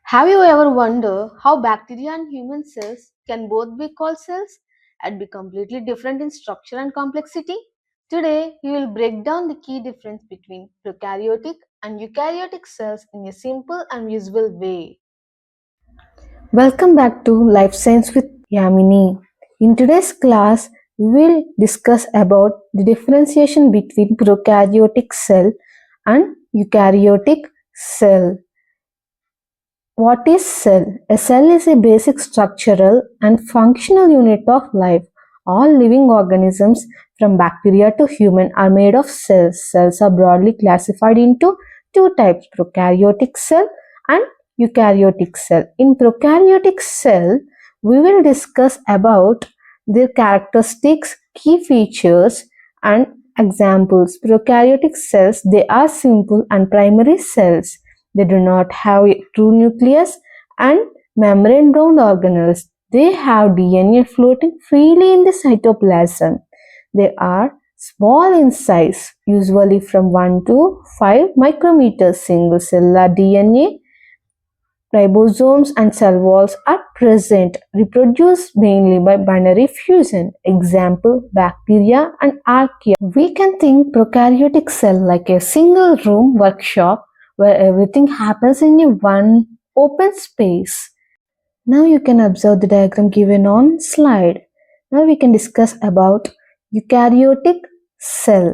Have you ever wondered how bacteria and human cells can both be called cells and be completely different in structure and complexity? Today, we will break down the key difference between prokaryotic and eukaryotic cells in a simple and visual way. Welcome back to Life Science with Yamini. In today's class, we will discuss about the differentiation between prokaryotic cell and eukaryotic cell. What is cell? A cell is a basic structural and functional unit of life. All living organisms, from bacteria to human, are made of cells. Cells are broadly classified into two types, prokaryotic cell and eukaryotic cell. In prokaryotic cell, we will discuss about their characteristics, key features and examples. Prokaryotic cells, they are simple and primary cells. They do not have a true nucleus and membrane-bound organelles. They have DNA floating freely in the cytoplasm. They are small in size, usually from 1 to 5 micrometers. Single-cellular DNA, ribosomes and cell walls are present, reproduced mainly by binary fusion. Example, bacteria and archaea. We can think prokaryotic cell like a single room workshop where everything happens in a one open space. Now you can observe the diagram given on slide. Now we can discuss about eukaryotic cell.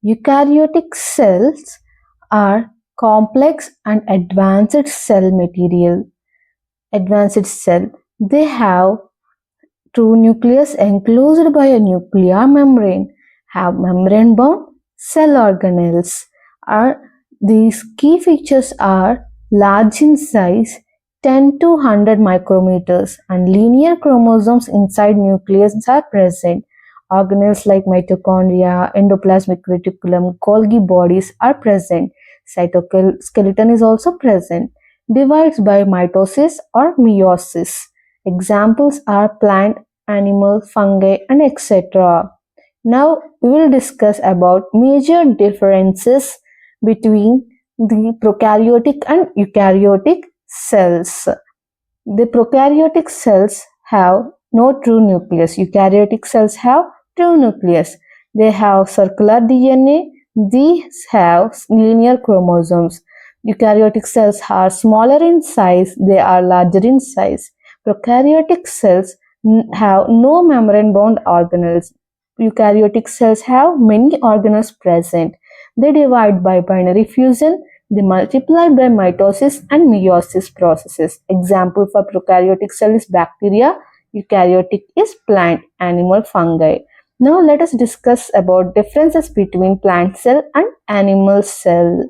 Eukaryotic cells are complex and advanced cell material. Advanced cell. They have true nucleus enclosed by a nuclear membrane, have membrane-bound cell organelles. These key features are large in size, 10 to 100 micrometers, and linear chromosomes inside nucleus are present. Organelles like mitochondria, endoplasmic reticulum, Golgi bodies are present. Cytoskeleton is also present. Divides by mitosis or meiosis. Examples are plant, animal, fungi, and etc. Now we will discuss about major differences between the prokaryotic and eukaryotic cells. The prokaryotic cells have no true nucleus. Eukaryotic cells have true nucleus. They have circular DNA. These have linear chromosomes. Eukaryotic cells are smaller in size. They are larger in size. Prokaryotic cells have no membrane-bound organelles. Eukaryotic cells have many organelles present. They divide by binary fusion. They multiply by mitosis and meiosis processes. Example for prokaryotic cell is bacteria. Eukaryotic is plant, animal, fungi. Now let us discuss about differences between plant cell and animal cell.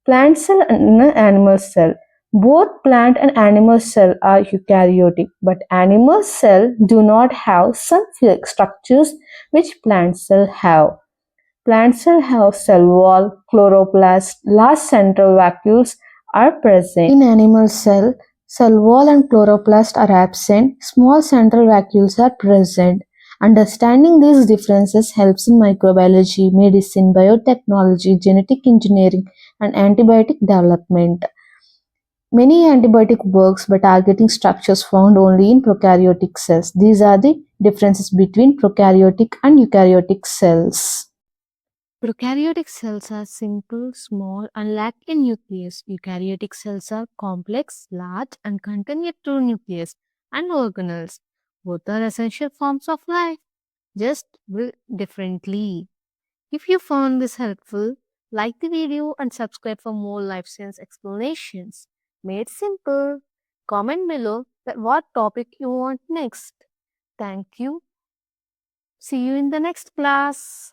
Plant cell and animal cell. Both plant and animal cell are eukaryotic, but animal cell do not have some structures which plant cell have. Plant cell have cell wall, chloroplast, large central vacuoles are present. In animal cell wall and chloroplast are absent, small central vacuoles are present. Understanding these differences helps in microbiology, medicine, biotechnology, genetic engineering, and antibiotic development. Many antibiotic works by targeting structures found only in prokaryotic cells. These are the differences between prokaryotic and eukaryotic cells. Prokaryotic cells are simple, small, and lack a nucleus. Eukaryotic cells are complex, large, and contain a true nucleus and organelles. Both are essential forms of life, just built differently. If you found this helpful, like the video and subscribe for more life science explanations. Made simple. Comment below that what topic you want next. Thank you. See you in the next class.